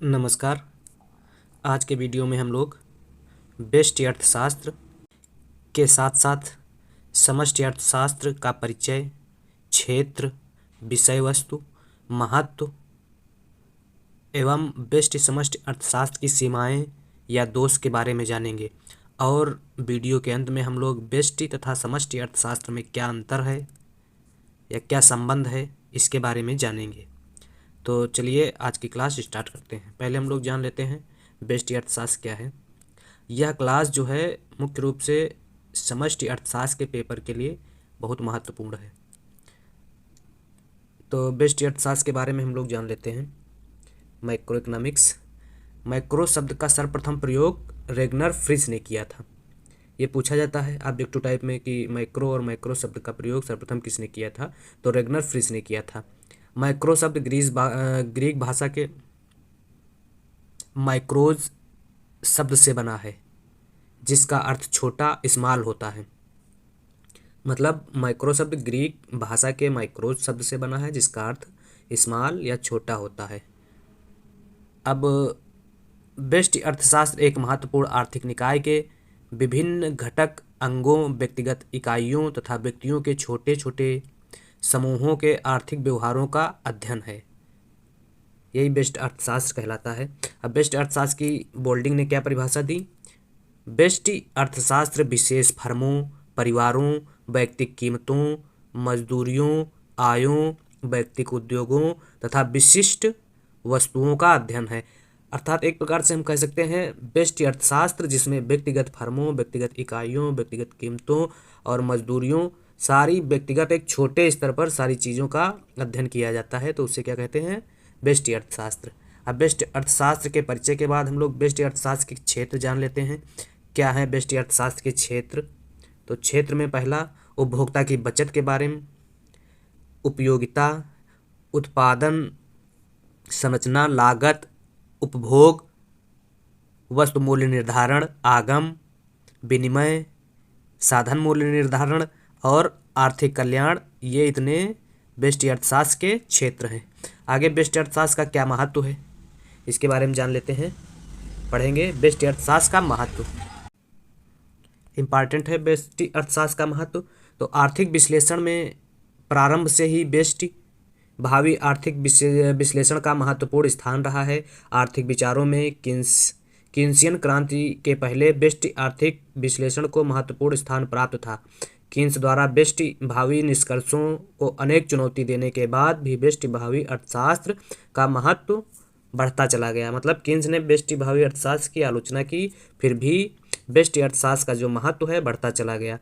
नमस्कार। आज के वीडियो में हम लोग व्यष्टि अर्थशास्त्र के साथ साथ समष्टि अर्थशास्त्र का परिचय, क्षेत्र, विषय वस्तु, महत्व एवं व्यष्टि समष्टि अर्थशास्त्र की सीमाएं या दोष के बारे में जानेंगे। और वीडियो के अंत में हम लोग व्यष्टि तथा समष्टि अर्थशास्त्र में क्या अंतर है या क्या संबंध है इसके बारे में जानेंगे। तो चलिए आज की क्लास स्टार्ट करते हैं। पहले हम लोग जान लेते हैं व्यष्टि अर्थशास्त्र क्या है। यह क्लास जो है मुख्य रूप से समष्टि अर्थशास्त्र के पेपर के लिए बहुत महत्वपूर्ण है। तो व्यष्टि अर्थशास्त्र के बारे में हम लोग जान लेते हैं। Macro economics. मैक्रो शब्द का सर्वप्रथम प्रयोग रेगनर फ्रिश ने किया था। ये पूछा जाता है ऑब्जेक्टिव टाइप में कि मैक्रो और माइक्रो शब्द का प्रयोग सर्वप्रथम किसने किया था, तो रेगनर फ्रिश ने किया था। माइक्रो शब्द ग्रीक भाषा के माइक्रोज शब्द से बना है, जिसका अर्थ छोटा, स्मॉल होता है। मतलब माइक्रो शब्द ग्रीक भाषा के माइक्रोज शब्द से बना है, जिसका अर्थ स्मॉल या छोटा होता है। अब व्यष्टि अर्थशास्त्र एक महत्वपूर्ण आर्थिक निकाय के विभिन्न घटक अंगों, व्यक्तिगत इकाइयों तथा व्यक्तियों के छोटे छोटे समूहों के आर्थिक व्यवहारों का अध्ययन है। यही व्यष्टि अर्थशास्त्र कहलाता है। अब व्यष्टि अर्थशास्त्र की बोल्डिंग ने क्या परिभाषा दी? व्यष्टि अर्थशास्त्र विशेष फर्मों, परिवारों, वैयक्तिक कीमतों, मजदूरियों, आयों, वैयक्तिक उद्योगों तथा विशिष्ट वस्तुओं का अध्ययन है। अर्थात एक प्रकार से हम कह सकते हैं व्यष्टि अर्थशास्त्र जिसमें व्यक्तिगत फर्मों, व्यक्तिगत इकाइयों, व्यक्तिगत कीमतों और मजदूरियों, सारी व्यक्तिगत एक छोटे स्तर पर सारी चीज़ों का अध्ययन किया जाता है, तो उसे क्या कहते हैं? व्यष्टि अर्थशास्त्र। अब व्यष्टि अर्थशास्त्र के परिचय के बाद हम लोग व्यष्टि अर्थशास्त्र के क्षेत्र जान लेते हैं। क्या है व्यष्टि अर्थशास्त्र के क्षेत्र? तो क्षेत्र में पहला उपभोक्ता की बचत के बारे में, उपयोगिता, उत्पादन संरचना, लागत, उपभोग, वस्तु मूल्य निर्धारण, आगम, विनिमय, साधन मूल्य निर्धारण और आर्थिक कल्याण, ये इतने व्यष्टि अर्थशास्त्र के क्षेत्र हैं। आगे व्यष्टि अर्थशास्त्र का क्या महत्व है इसके बारे में जान लेते हैं, पढ़ेंगे। व्यष्टि अर्थशास्त्र का महत्व इम्पॉर्टेंट है। व्यष्टि अर्थशास्त्र का महत्व तो आर्थिक विश्लेषण में प्रारंभ से ही व्यष्टि भावी आर्थिक विश्लेषण का महत्वपूर्ण स्थान रहा है। आर्थिक विचारों में कीन्सियन क्रांति के पहले व्यष्टि आर्थिक विश्लेषण को महत्वपूर्ण स्थान प्राप्त था। कीन्स द्वारा व्यष्टि भावी निष्कर्षों को अनेक चुनौती देने के बाद भी व्यष्टि भावी अर्थशास्त्र का महत्व बढ़ता चला गया। मतलब कीन्स ने व्यष्टि भावी अर्थशास्त्र की आलोचना की, फिर भी व्यष्टि अर्थशास्त्र का जो महत्व है बढ़ता चला गया।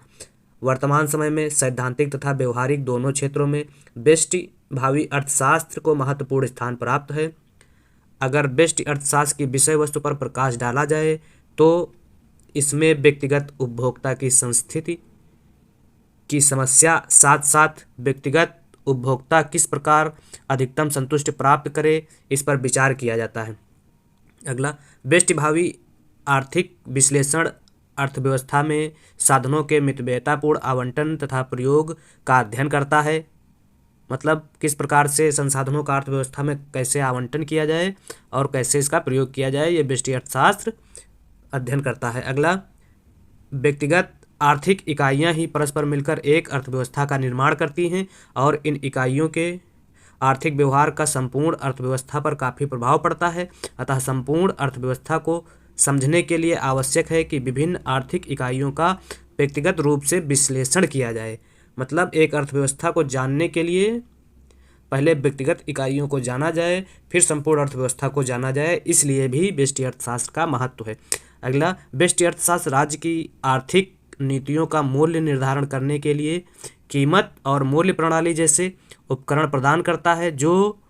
वर्तमान समय में सैद्धांतिक तथा व्यवहारिक दोनों क्षेत्रों में व्यष्टि भावी अर्थशास्त्र को महत्वपूर्ण स्थान प्राप्त है। अगर व्यष्टि अर्थशास्त्र की विषय वस्तु पर प्रकाश डाला जाए तो इसमें व्यक्तिगत उपभोक्ता की संस्थिति की समस्या, साथ साथ व्यक्तिगत उपभोक्ता किस प्रकार अधिकतम संतुष्टि प्राप्त करे, इस पर विचार किया जाता है। अगला, व्यष्टि भावी आर्थिक विश्लेषण अर्थव्यवस्था में साधनों के मितव्ययतापूर्ण आवंटन तथा प्रयोग का अध्ययन करता है। मतलब किस प्रकार से संसाधनों का अर्थव्यवस्था में कैसे आवंटन किया जाए और कैसे इसका प्रयोग किया जाए, ये व्यष्टि अर्थशास्त्र अध्ययन करता है। अगला, व्यक्तिगत आर्थिक इकाइयां ही परस्पर मिलकर एक अर्थव्यवस्था का निर्माण करती हैं और इन इकाइयों के आर्थिक व्यवहार का संपूर्ण अर्थव्यवस्था पर काफ़ी प्रभाव पड़ता है। अतः संपूर्ण अर्थव्यवस्था को समझने के लिए आवश्यक है कि विभिन्न आर्थिक इकाइयों का व्यक्तिगत रूप से विश्लेषण किया जाए। मतलब एक अर्थव्यवस्था को जानने के लिए पहले व्यक्तिगत इकाइयों को जाना जाए, फिर संपूर्ण अर्थव्यवस्था को जाना जाए, इसलिए भी व्यष्टि अर्थशास्त्र का महत्व है। अगला, व्यष्टि अर्थशास्त्र राज्य की आर्थिक नीतियों का मूल्य निर्धारण करने के लिए कीमत और मूल्य प्रणाली जैसे उपकरण प्रदान करता है, जो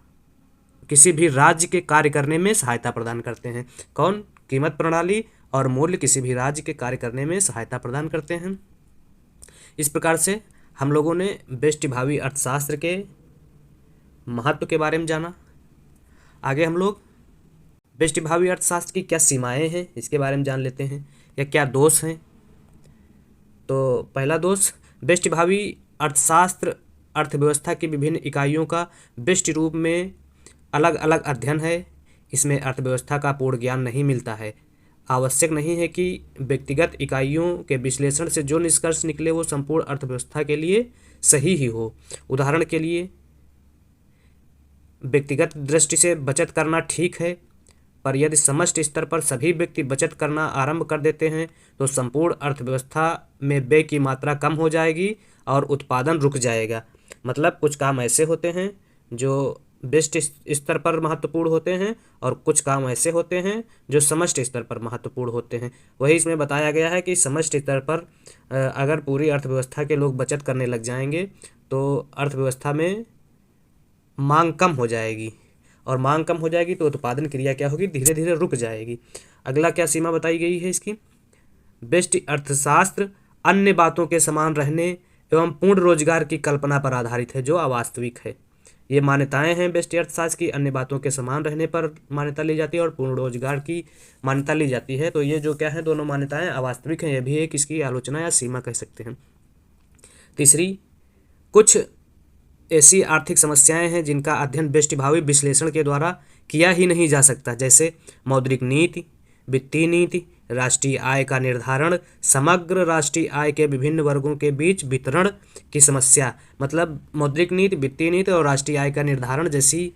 किसी भी राज्य के कार्य करने में सहायता प्रदान करते हैं। कौन? कीमत प्रणाली और मूल्य किसी भी राज्य के कार्य करने में सहायता प्रदान करते हैं। इस प्रकार से हम लोगों ने व्यष्टि भावी अर्थशास्त्र के महत्व के बारे में जाना। आगे हम लोग व्यष्टि भावी अर्थशास्त्र की क्या सीमाएं हैं इसके बारे में जान लेते हैं, या क्या दोष हैं। तो पहला दोष, व्यष्टि भावी अर्थशास्त्र अर्थव्यवस्था की विभिन्न इकाइयों का व्यष्टि रूप में अलग अलग अध्ययन है। इसमें अर्थव्यवस्था का पूर्ण ज्ञान नहीं मिलता है। आवश्यक नहीं है कि व्यक्तिगत इकाइयों के विश्लेषण से जो निष्कर्ष निकले वो संपूर्ण अर्थव्यवस्था के लिए सही ही हो। उदाहरण के लिए, व्यक्तिगत दृष्टि से बचत करना ठीक है, पर यदि समष्टि स्तर पर सभी व्यक्ति बचत करना आरंभ कर देते हैं तो संपूर्ण अर्थव्यवस्था में व्यय की मात्रा कम हो जाएगी और उत्पादन रुक जाएगा। मतलब कुछ काम ऐसे होते हैं जो व्यष्टि स्तर पर महत्वपूर्ण होते हैं और कुछ काम ऐसे होते हैं जो समष्टि स्तर पर महत्वपूर्ण होते हैं। वही इसमें बताया गया है कि समष्टि स्तर पर अगर पूरी अर्थव्यवस्था के लोग बचत करने लग जाएंगे तो अर्थव्यवस्था में मांग कम हो जाएगी, और मांग कम हो जाएगी तो उत्पादन क्रिया क्या होगी, धीरे धीरे रुक जाएगी। अगला क्या सीमा बताई गई है इसकी, व्यष्टि अर्थशास्त्र अन्य बातों के समान रहने एवं पूर्ण रोजगार की कल्पना पर आधारित है जो अवास्तविक है। ये मान्यताएं हैं व्यष्टि अर्थशास्त्र की, अन्य बातों के समान रहने पर मान्यता ली जाती है और पूर्ण रोजगार की मान्यता ली जाती है। तो ये जो क्या है, दोनों मान्यताएं अवास्तविक हैं। यह भी एक इसकी आलोचना या सीमा कह सकते हैं। तीसरी, कुछ ऐसी आर्थिक समस्याएं हैं जिनका अध्ययन व्यष्टिभावी विश्लेषण के द्वारा किया ही नहीं जा सकता, जैसे मौद्रिक नीति, वित्तीय नीति, राष्ट्रीय आय का निर्धारण, समग्र राष्ट्रीय आय के विभिन्न वर्गों के बीच वितरण की समस्या। मतलब मौद्रिक नीति, वित्तीय नीति और राष्ट्रीय आय का निर्धारण जैसी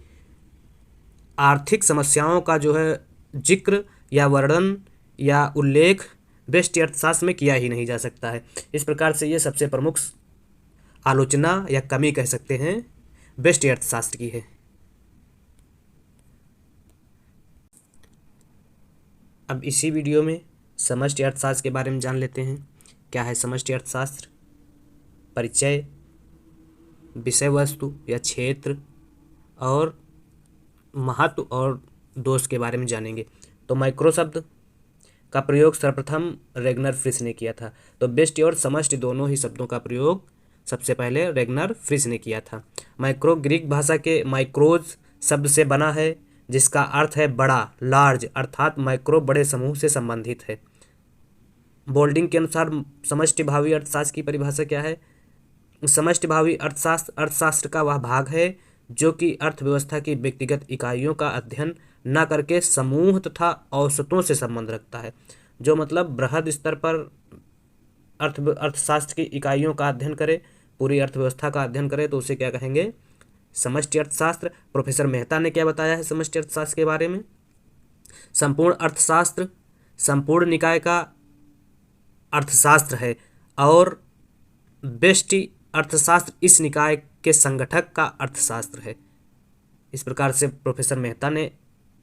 आर्थिक समस्याओं का जो है जिक्र या वर्णन या उल्लेख व्यष्टि अर्थशास्त्र में किया ही नहीं जा सकता है। इस प्रकार से ये सबसे प्रमुख आलोचना या कमी कह सकते हैं व्यष्टि अर्थशास्त्र की है। अब इसी वीडियो में समष्टि अर्थशास्त्र के बारे में जान लेते हैं। क्या है समष्टि अर्थशास्त्र? परिचय, विषय वस्तु या क्षेत्र और महत्व और दोष के बारे में जानेंगे। तो माइक्रो शब्द का प्रयोग सर्वप्रथम रेगनर फ्रिश ने किया था। तो व्यष्टि और समष्टि दोनों ही शब्दों का प्रयोग सबसे पहले रेगनर फ्रिश ने किया था। माइक्रो ग्रीक भाषा के माइक्रोज शब्द से बना है जिसका अर्थ है बड़ा, लार्ज, अर्थात माइक्रो बड़े समूह से संबंधित है। बोल्डिंग के अनुसार समष्टिभावी अर्थशास्त्र की परिभाषा क्या है? समष्टिभावी अर्थशास्त्र का वह भाग है जो कि अर्थव्यवस्था की व्यक्तिगत इकाइयों का अध्ययन न करके समूह तथा औसतों से संबंध रखता है। जो मतलब बृहद स्तर पर अर्थशास्त्र की इकाइयों का अध्ययन करे, पूरी अर्थव्यवस्था का अध्ययन करे तो उसे क्या कहेंगे? समष्टि अर्थशास्त्र। प्रोफेसर मेहता ने क्या बताया है समष्टि अर्थशास्त्र के बारे में? संपूर्ण अर्थशास्त्र संपूर्ण निकाय का अर्थशास्त्र है और व्यष्टि अर्थशास्त्र इस निकाय के संगठक का अर्थशास्त्र है। इस प्रकार से प्रोफेसर मेहता ने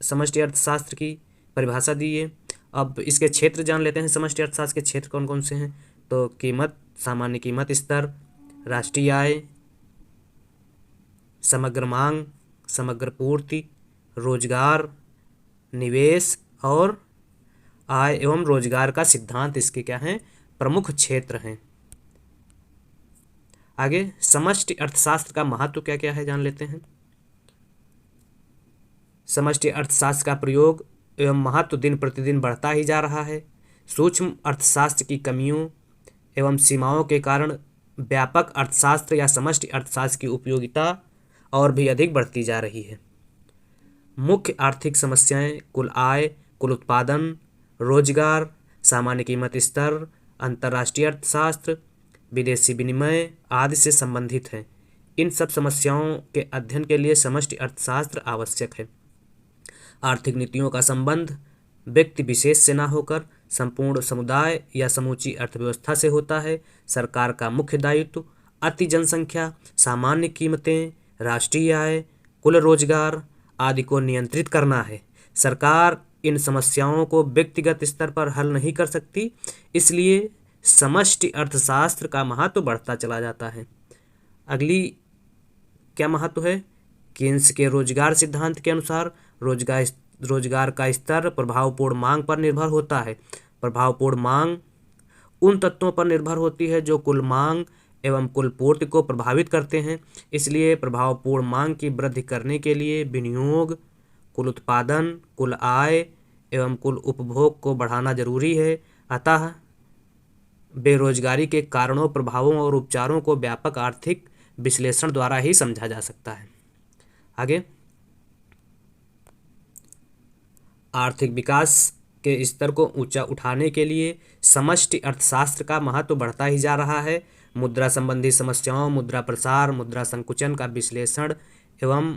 समष्टि अर्थशास्त्र की परिभाषा दी है। अब इसके क्षेत्र जान लेते हैं। समष्टि अर्थशास्त्र के क्षेत्र कौन कौन से हैं? तो कीमत, सामान्य कीमत स्तर, राष्ट्रीय आय, समग्र मांग, समग्र पूर्ति, रोजगार, निवेश और आय एवं रोजगार का सिद्धांत इसके क्या हैं? प्रमुख क्षेत्र हैं। आगे समष्टि अर्थशास्त्र का महत्व क्या क्या है जान लेते हैं। समष्टि अर्थशास्त्र का प्रयोग एवं महत्व दिन प्रतिदिन बढ़ता ही जा रहा है। सूक्ष्म अर्थशास्त्र की कमियों एवं सीमाओं के कारण व्यापक अर्थशास्त्र या समष्टि अर्थशास्त्र की उपयोगिता और भी अधिक बढ़ती जा रही है। मुख्य आर्थिक समस्याएं कुल आय, कुल उत्पादन, रोजगार, सामान्य कीमत स्तर, अंतर्राष्ट्रीय अर्थशास्त्र, विदेशी विनिमय आदि से संबंधित हैं। इन सब समस्याओं के अध्ययन के लिए समष्टि अर्थशास्त्र आवश्यक है। आर्थिक नीतियों का संबंध व्यक्ति विशेष से न होकर संपूर्ण समुदाय या समूची अर्थव्यवस्था से होता है। सरकार का मुख्य दायित्व अति जनसंख्या, सामान्य कीमतें, राष्ट्रीय आय, कुल रोजगार आदि को नियंत्रित करना है। सरकार इन समस्याओं को व्यक्तिगत स्तर पर हल नहीं कर सकती, इसलिए समष्टि अर्थशास्त्र का महत्व बढ़ता चला जाता है। अगली क्या महत्व है? केन्स के रोजगार सिद्धांत के अनुसार रोजगार का स्तर प्रभावपूर्ण मांग पर निर्भर होता है। प्रभावपूर्ण मांग उन तत्वों पर निर्भर होती है जो कुल मांग एवं कुल पूर्ति को प्रभावित करते हैं। इसलिए प्रभावपूर्ण मांग की वृद्धि करने के लिए विनियोग, कुल उत्पादन, कुल आय एवं कुल उपभोग को बढ़ाना जरूरी है। अतः बेरोजगारी के कारणों, प्रभावों और उपचारों को व्यापक आर्थिक विश्लेषण द्वारा ही समझा जा सकता है। आगे आर्थिक विकास के स्तर को ऊंचा उठाने के लिए समष्टि अर्थशास्त्र का महत्व बढ़ता ही जा रहा है। मुद्रा संबंधी समस्याओं, मुद्रा प्रसार, मुद्रा संकुचन का विश्लेषण एवं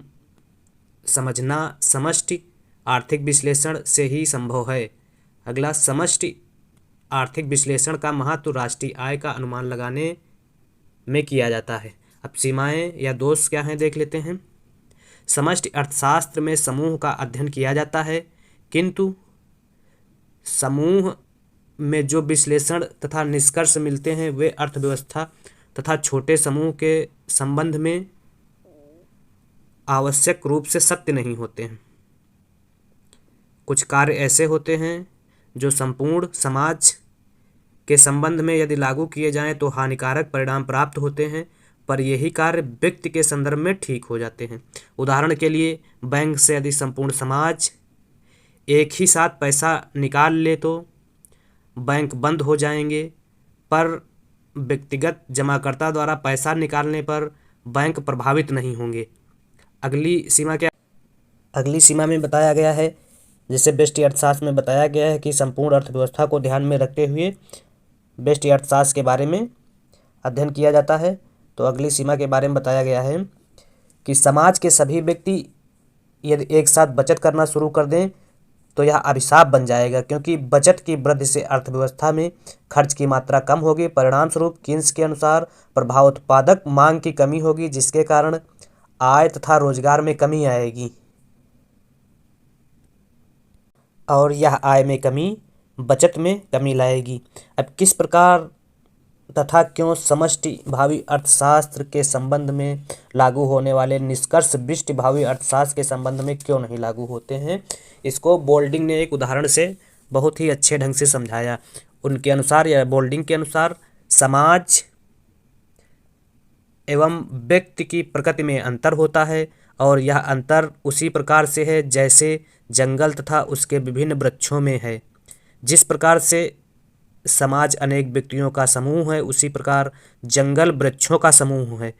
समझना समष्टि आर्थिक विश्लेषण से ही संभव है। अगला, समष्टि आर्थिक विश्लेषण का महत्व राष्ट्रीय आय का अनुमान लगाने में किया जाता है। अब सीमाएं या दोष क्या हैं देख लेते हैं। समष्टि अर्थशास्त्र में समूह का अध्ययन किया जाता है, किंतु समूह में जो विश्लेषण तथा निष्कर्ष मिलते हैं वे अर्थव्यवस्था तथा छोटे समूह के संबंध में आवश्यक रूप से सत्य नहीं होते हैं। कुछ कार्य ऐसे होते हैं जो संपूर्ण समाज के संबंध में यदि लागू किए जाएं तो हानिकारक परिणाम प्राप्त होते हैं, पर यही कार्य व्यक्ति के संदर्भ में ठीक हो जाते हैं। उदाहरण के लिए, बैंक से यदि संपूर्ण समाज एक ही साथ पैसा निकाल ले तो बैंक बंद हो जाएंगे, पर व्यक्तिगत जमाकर्ता द्वारा पैसा निकालने पर बैंक प्रभावित नहीं होंगे। अगली सीमा में बताया गया है, जैसे व्यष्टि अर्थशास्त्र में बताया गया है कि संपूर्ण अर्थव्यवस्था को ध्यान में रखते हुए व्यष्टि अर्थशास्त्र के बारे में अध्ययन किया जाता है। तो अगली सीमा के बारे में बताया गया है कि समाज के सभी व्यक्ति यदि एक साथ बचत करना शुरू कर दें तो यह अभिशाप बन जाएगा, क्योंकि बचत की वृद्धि से अर्थव्यवस्था में खर्च की मात्रा कम होगी। परिणाम स्वरूप किन्स के अनुसार प्रभाव उत्पादक मांग की कमी होगी, जिसके कारण आय तथा रोजगार में कमी आएगी और यह आय में कमी बचत में कमी लाएगी। अब किस प्रकार तथा क्यों समष्टि भावी अर्थशास्त्र के संबंध में लागू होने वाले निष्कर्ष व्यष्टि भावी अर्थशास्त्र के संबंध में क्यों नहीं लागू होते हैं, इसको बोल्डिंग ने एक उदाहरण से बहुत ही अच्छे ढंग से समझाया। उनके अनुसार या बोल्डिंग के अनुसार समाज एवं व्यक्ति की प्रकृति में अंतर होता है और यह अंतर उसी प्रकार से है जैसे जंगल तथा उसके विभिन्न वृक्षों में है। जिस प्रकार से समाज अनेक व्यक्तियों का समूह है, उसी प्रकार जंगल वृक्षों का समूह है,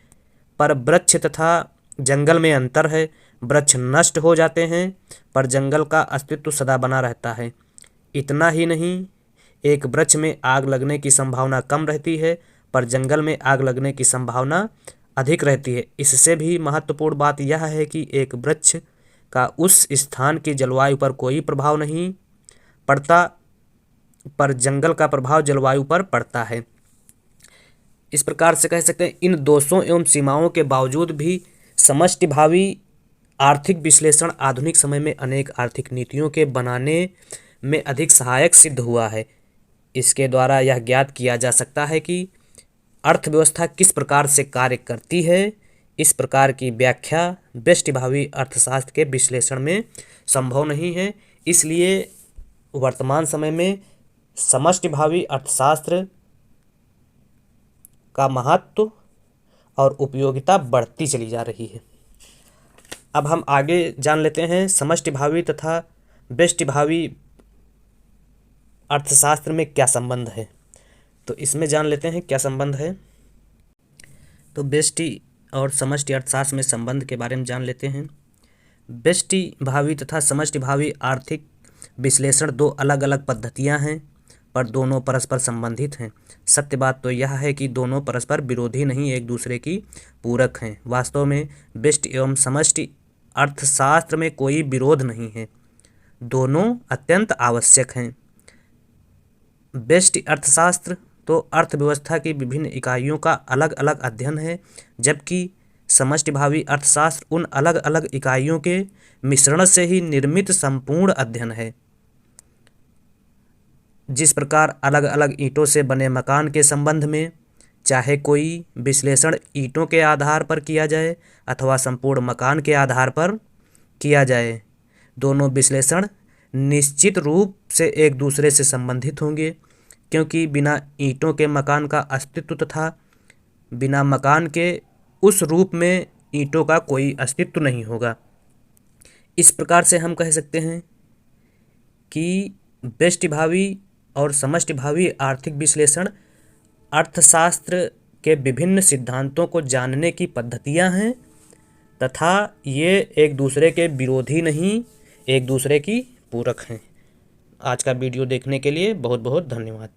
पर वृक्ष तथा जंगल में अंतर है। वृक्ष नष्ट हो जाते हैं पर जंगल का अस्तित्व सदा बना रहता है। इतना ही नहीं, एक वृक्ष में आग लगने की संभावना कम रहती है पर जंगल में आग लगने की संभावना अधिक रहती है। इससे भी महत्वपूर्ण बात यह है कि एक वृक्ष का उस स्थान की जलवायु पर कोई प्रभाव नहीं पड़ता, पर जंगल का प्रभाव जलवायु पर पड़ता है। इस प्रकार से कह सकते हैं, इन दोषों एवं सीमाओं के बावजूद भी समष्टि भावी आर्थिक विश्लेषण आधुनिक समय में अनेक आर्थिक नीतियों के बनाने में अधिक सहायक सिद्ध हुआ है। इसके द्वारा यह ज्ञात किया जा सकता है कि अर्थव्यवस्था किस प्रकार से कार्य करती है। इस प्रकार की व्याख्या व्यष्टि भावी अर्थशास्त्र के विश्लेषण में संभव नहीं है। इसलिए वर्तमान समय में समष्टि भावी अर्थशास्त्र का महत्व और उपयोगिता बढ़ती चली जा रही है। अब हम आगे जान लेते हैं समष्टि भावी तथा व्यष्टि भावी अर्थशास्त्र में क्या संबंध है। तो इसमें जान लेते हैं क्या संबंध है। तो व्यष्टि और समष्टि अर्थशास्त्र में संबंध के बारे में जान लेते हैं। व्यष्टि भावी तथा समष्टि भावी आर्थिक विश्लेषण दो अलग अलग पद्धतियां हैं, पर दोनों परस्पर संबंधित हैं। सत्य बात तो यह है कि दोनों परस्पर विरोधी नहीं, एक दूसरे की पूरक हैं। वास्तव में व्यष्टि एवं समष्टि अर्थशास्त्र में कोई विरोध नहीं है, दोनों अत्यंत आवश्यक हैं। व्यष्टि अर्थशास्त्र तो अर्थव्यवस्था की विभिन्न इकाइयों का अलग अलग अध्ययन है, जबकि समष्टि भावी अर्थशास्त्र उन अलग अलग इकाइयों के मिश्रण से ही निर्मित संपूर्ण अध्ययन है। जिस प्रकार अलग अलग ईंटों से बने मकान के संबंध में चाहे कोई विश्लेषण ईंटों के आधार पर किया जाए अथवा संपूर्ण मकान के आधार पर किया जाए, दोनों विश्लेषण निश्चित रूप से एक दूसरे से संबंधित होंगे, क्योंकि बिना ईंटों के मकान का अस्तित्व तथा बिना मकान के उस रूप में ईंटों का कोई अस्तित्व नहीं होगा। इस प्रकार से हम कह सकते हैं कि व्यष्टि भावी और समष्टि भावी आर्थिक विश्लेषण अर्थशास्त्र के विभिन्न सिद्धांतों को जानने की पद्धतियां हैं तथा ये एक दूसरे के विरोधी नहीं, एक दूसरे की पूरक हैं। आज का वीडियो देखने के लिए बहुत बहुत धन्यवाद।